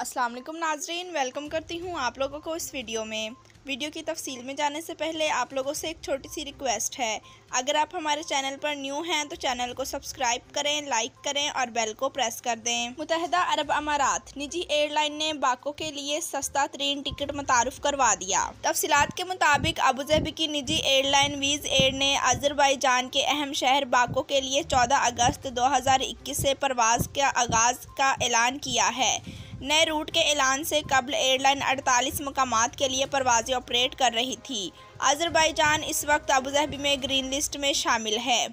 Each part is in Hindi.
अस्सलाम वालेकुम नाजरीन, वेलकम करती हूँ आप लोगों को इस वीडियो में। वीडियो की तफसील में जाने से पहले आप लोगों से एक छोटी सी रिक्वेस्ट है। अगर आप हमारे चैनल पर न्यू हैं तो चैनल को सब्सक्राइब करें, लाइक करें और बेल को प्रेस कर दें। मुत्तहिदा अरब अमारात निजी एयरलाइन ने बाको के लिए सस्ता तरीन टिकट मुतारुफ करवा दिया। तफसीलात के मुताबिक अबूधाबी की निजी एयरलाइन वीज़ एयर ने अज़रबैजान के अहम शहर बाको के लिए 14 अगस्त 2021 से परवाज़ के आगाज़ का ऐलान किया है। नए रूट के ऐलान से कबल एयरलाइन 48 मकामात के लिए परवाज़ें ऑपरेट कर रही थी। अज़रबैजान इस वक्त अबूधाबी में ग्रीन लिस्ट में शामिल है,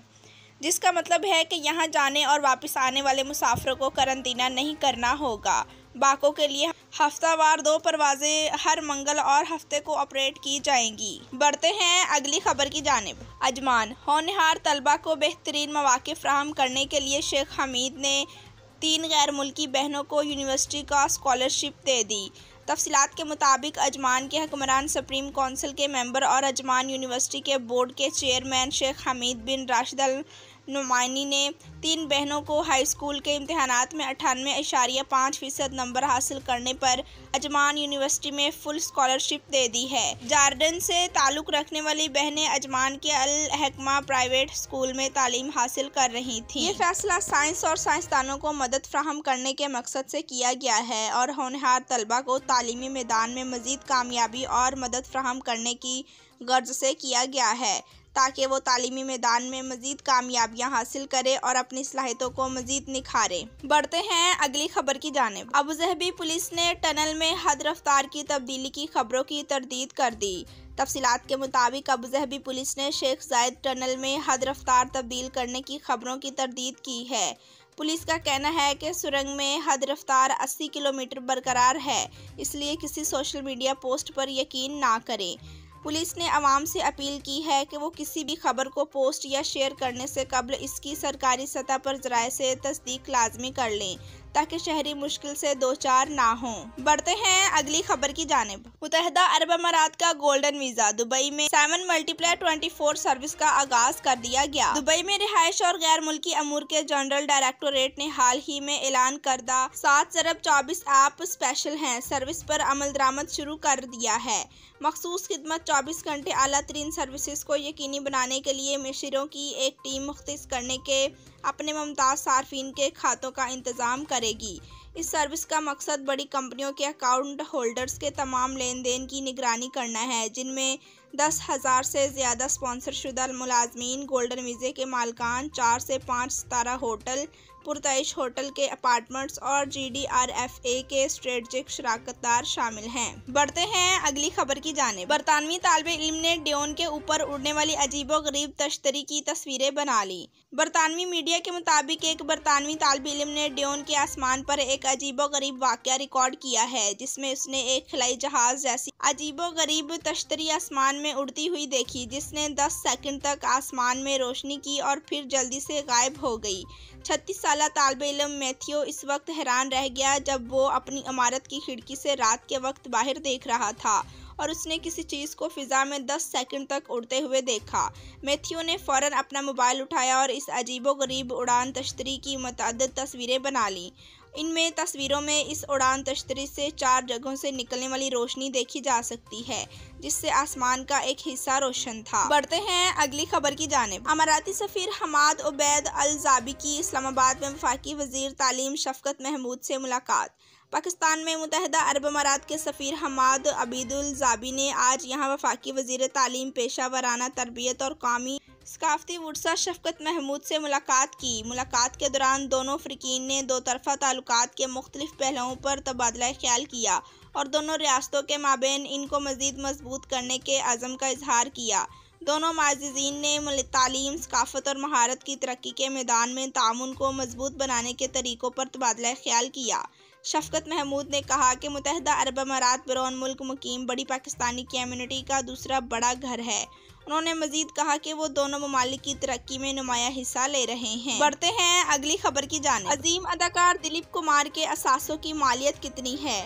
जिसका मतलब है कि यहाँ जाने और वापस आने वाले मुसाफिरों को करंतना नहीं करना होगा। बाको के लिए हफ्तावार 2 परवाज़ें हर मंगल और हफ्ते को ऑपरेट की जाएंगी। बढ़ते हैं अगली खबर की जानिब। अजमान होनहार तलबा को बेहतरीन मौक़े फ़राहम करने के लिए शेख हमीद ने 3 गैर मुल्की बहनों को यूनिवर्सिटी का स्कॉलरशिप दे दी। तफसीलात के मुताबिक अजमान के हुक्मरान सुप्रीम काउंसिल के मेंबर और अजमान यूनिवर्सिटी के बोर्ड के चेयरमैन शेख हमीद बिन राशिद अल नुमानी ने 3 बहनों को हाई स्कूल के इम्तहानात में 98.5% नंबर हासिल करने पर अजमान यूनिवर्सिटी में फुल स्कॉलरशिप दे दी है। जॉर्डन से ताल्लुक़ रखने वाली बहनें अजमान के अल हकमा प्राइवेट स्कूल में तालीम हासिल कर रही थीं। ये फैसला साइंस और साइंसदानों को मदद फ्राहम करने के मकसद से किया गया है और होनहार तलबा को तालीमी मैदान में मज़ीद कामयाबी और मदद फ्राहम करने की गर्ज से किया गया है, ताकि वो तालीमी मैदान में मज़ीद कामयाबियाँ हासिल करे और अपनी सलाहियतों को मज़ीद निखारे। बढ़ते हैं अगली खबर की जानिब। अबूधाबी पुलिस ने टनल में हद रफ्तार की तब्दीली की खबरों की तरदीद कर दी। तफसीलात के मुताबिक अबूधाबी पुलिस ने शेख जायद टनल में हद रफ्तार तब्दील करने की खबरों की तरदीद की है। पुलिस का कहना है कि सुरंग में हद रफ्तार 80 किलोमीटर बरकरार है, इसलिए किसी सोशल मीडिया पोस्ट पर यकीन ना करें। पुलिस ने आवाम से अपील की है कि वो किसी भी खबर को पोस्ट या शेयर करने से कबल इसकी सरकारी सतह पर ज़राए से तस्दीक लाजमी कर लें, ताकि शहरी मुश्किल से दो चार ना हों। बढ़ते हैं अगली खबर की जानिब। मुत्तहिदा अरब अमारात का गोल्डन वीज़ा दुबई में 7x24 सर्विस का आगाज कर दिया गया। दुबई में रिहाइश और गैर मुल्की अमूर के जनरल डायरेक्टोरेट ने हाल ही में ऐलान करदा 7/24 ऐप स्पेशल हैं सर्विस पर अमल दरामद शुरू कर दिया है। मखसूस खिदमत 24 घंटे आला तरीन सर्विसेज को यकीनी बनाने के लिए मिशरों की एक टीम मुख्तस करने के अपने मुमताज़ सार्फिन के खातों का इंतज़ाम करेगी। इस सर्विस का मकसद बड़ी कंपनियों के अकाउंट होल्डर्स के तमाम लेन देन की निगरानी करना है, जिनमें 10,000 से ज़्यादा स्पॉन्सर शुदा मुलाजमीन, गोल्डन वीज़े के मालकान, 4 से 5 सितारा होटल, पुरतइश होटल के अपार्टमेंट्स और GDRFA के स्ट्रेटजिक शराकतदार शामिल हैं। बढ़ते हैं अगली खबर की जानिब। बरतानवी तालिबे इल्म ने ड्रोन के ऊपर उड़ने वाली अजीबो गरीब तश्तरी की तस्वीरें बना ली। बरतानवी मीडिया के मुताबिक एक बरतानवी तालिबे इल्म ने ड्रोन के आसमान पर एक अजीबो गरीब वाक़या रिकॉर्ड किया है, जिसमें उसने एक खलाई जहाज जैसी अजीबो गरीब तश्तरी आसमान में उड़ती हुई देखी, जिसने 10 सेकंड तक आसमान में रोशनी की और फिर जल्दी से गायब हो गई। 36 साला तालिबे इल्म मैथ्यू इस वक्त हैरान रह गया जब वो अपनी इमारत की खिड़की से रात के वक्त बाहर देख रहा था और उसने किसी चीज़ को फ़िज़ा में 10 सेकंड तक उड़ते हुए देखा। मैथ्यू ने फ़ौरन अपना मोबाइल उठाया और इस अजीबो गरीब उड़ान तश्तरी की मुतअद्दिद तस्वीरें बना लीं। इनमें तस्वीरों में इस उड़ान तश्तरी से 4 जगहों से निकलने वाली रोशनी देखी जा सकती है, जिससे आसमान का एक हिस्सा रोशन था। बढ़ते हैं अगली खबर की जानिब। अमाराती सफ़ीर हमाद उबैद अल ज़ाबी की इस्लामाबाद में वफाकी वज़ीर तालीम शफ़कत महमूद से मुलाकात। पाकिस्तान में मुत्तहिदा अरब अमारात के सफ़ीर हमाद अबीदुल ज़ाबी ने आज यहाँ वफाकी वज़ीर तालीम, पेशा वराना तरबियत और कौमी सकाफ़ती वुरसा शफ़कत महमूद से मुलाकात की। मुलाकात के दौरान दोनों फ़रीक़ीन ने दो तरफ़ा ताल्लुकात के मुख्तलिफ़ पहलुओं पर तबादला ख्याल किया और दोनों रियासतों के माबैन इनको मज़ीद मजबूत करने के अज़म का इजहार किया। दोनों माज़ीज़ीन ने तालीम, सकाफ़त और महारत की तरक्की के मैदान में ताउन को मजबूत बनाने के तरीक़ों पर तबादला ख्याल किया। शफ़कत महमूद ने कहा कि मुत्तहिदा अरब अमारात बैरून मुल्क मुकीम बड़ी पाकिस्तानी कम्यूनिटी का दूसरा बड़ा घर है। उन्होंने मजीद कहा कि वो दोनों ममालिक की तरक्की में नुमाया हिस्सा ले रहे हैं। बढ़ते हैं अगली खबर की जानिब। अजीम अदाकार दिलीप कुमार के असासों की मालियत कितनी है?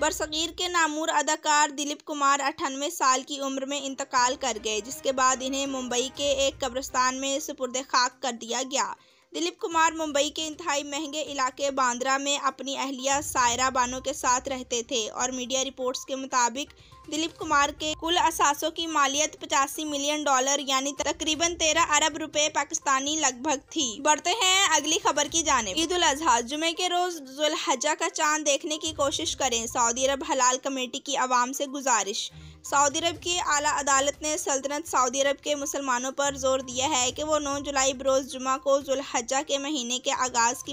बरसगीर के नामूर अदाकार दिलीप कुमार 98 साल की उम्र में इंतकाल कर गए, जिसके बाद इन्हें मुंबई के एक कब्रिस्तान में सुपुर्द खाक कर दिया गया। दिलीप कुमार मुंबई के इंतहाई महंगे इलाके बांद्रा में अपनी अहलिया सायरा बानो के साथ रहते थे और मीडिया रिपोर्ट्स के मुताबिक दिलीप कुमार के कुल असासों की मालियत $85 मिलियन यानी तकरीबन 13 अरब रुपए पाकिस्तानी लगभग थी। बढ़ते हैं अगली खबर की जानिब। ईद उल अजहा जुमे के रोज जुल्हज्जा का चांद देखने की कोशिश करें, सऊदी अरब हलाल कमेटी की आवाम से गुजारिश। सऊदी अरब की आला अदालत ने सल्तनत सऊदी अरब के मुसलमानों पर जोर दिया है कि वो 9 जुलाई बरोज जुमा को जुल्हज्जा के महीने के आगाज के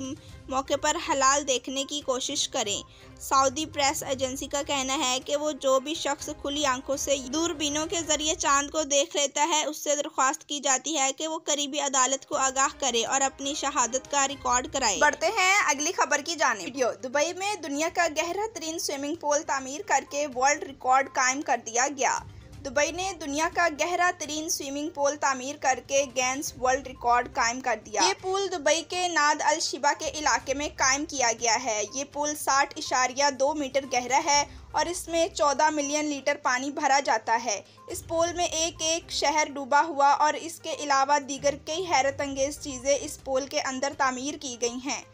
मौके पर हलाल देखने की कोशिश करें। सऊदी प्रेस एजेंसी का कहना है कि वो जो भी शख्स खुली आंखों से दूरबीनों के जरिए चांद को देख लेता है उससे दरख्वास्त की जाती है कि वो करीबी अदालत को आगाह करे और अपनी शहादत का रिकॉर्ड कराए। बढ़ते हैं अगली खबर की जानिब। दुबई में दुनिया का गहरा तरीन स्विमिंग पूल तामीर करके वर्ल्ड रिकॉर्ड कायम कर दिया गया। दुबई ने दुनिया का गहरा तरीन स्विमिंग पूल तामीर करके गिनीज वर्ल्ड रिकॉर्ड कायम कर दिया। ये पूल दुबई के नाद अल शिबा के इलाके में कायम किया गया है। ये पूल 60.2 मीटर गहरा है और इसमें 14 मिलियन लीटर पानी भरा जाता है। इस पूल में एक शहर डूबा हुआ और इसके अलावा दीगर कई हैरत अंगेज चीजें इस पूल के अंदर तामीर की गई हैं।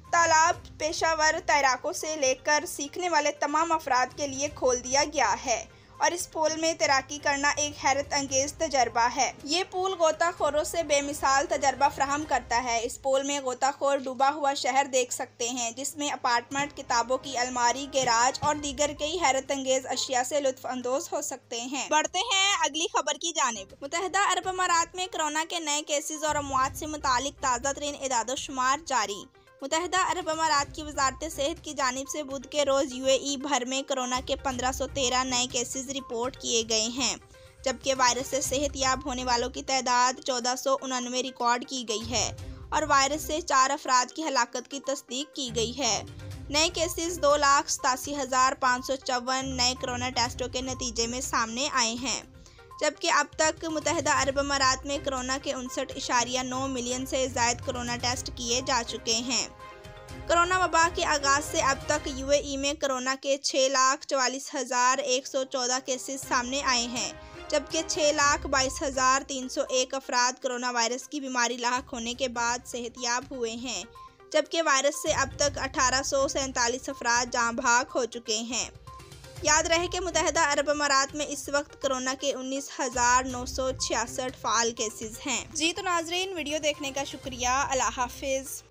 तालाब पेशावर तैराकों से लेकर सीखने वाले तमाम अफराद के लिए खोल दिया गया है और इस पूल में तैराकी करना एक हैरत अंगेज तजर्बा है। ये पूल गोताखोरों से बेमिसाल तजर्बा फ्राहम करता है। इस पूल में गोताखोर डूबा हुआ शहर देख सकते हैं जिसमें अपार्टमेंट, किताबों की अलमारी, गैराज और दीगर कई हैरत अंगेज अशिया से लुत्फ अंदोज हो सकते हैं। बढ़ते हैं अगली खबर की जानिब। मुत्तहिदा अरब अमारात में कोरोना के नए केसेस और अमवात से मुतालिक ताज़ा तरीन इदाद-ओ-शुमार जारी। मुत्तहिदा अरब अमारात की वजारत सेहत की जानिब से बुध के रोज़ यूएई भर में कोरोना के 1513 नए केसेस रिपोर्ट किए गए हैं, जबकि वायरस से सेहतयाब होने वालों की तादाद 1499 रिकॉर्ड की गई है और वायरस से 4 अफराद की हलाकत की तस्दीक की गई है। नए केसेस 2,87,554 नए कोरोना टेस्टों के नतीजे में सामने आए हैं, जबकि अब तक मुत्तहिदा अरब अमारात में कोरोना के 59.9 मिलियन से ज़ायद कोरोना टेस्ट किए जा चुके हैं। कोरोना वबा के आगाज़ से अब तक यूएई में कोरोना के 6,44,114 केसेस सामने आए हैं, जबकि 6,22,301 अफराद कोरोना वायरस की बीमारी लाहक होने के बाद सेहतयाब हुए हैं, जबकि वायरस से अब तक 1847 अफराद जाँ भाग हो चुके हैं। याद रहे कि मुत्तहिदा अरब अमारात में इस वक्त कोरोना के 19,966 फ़ाल केसेस हैं। जी तो नाजरीन, वीडियो देखने का शुक्रिया। अल्लाह हाफिज़।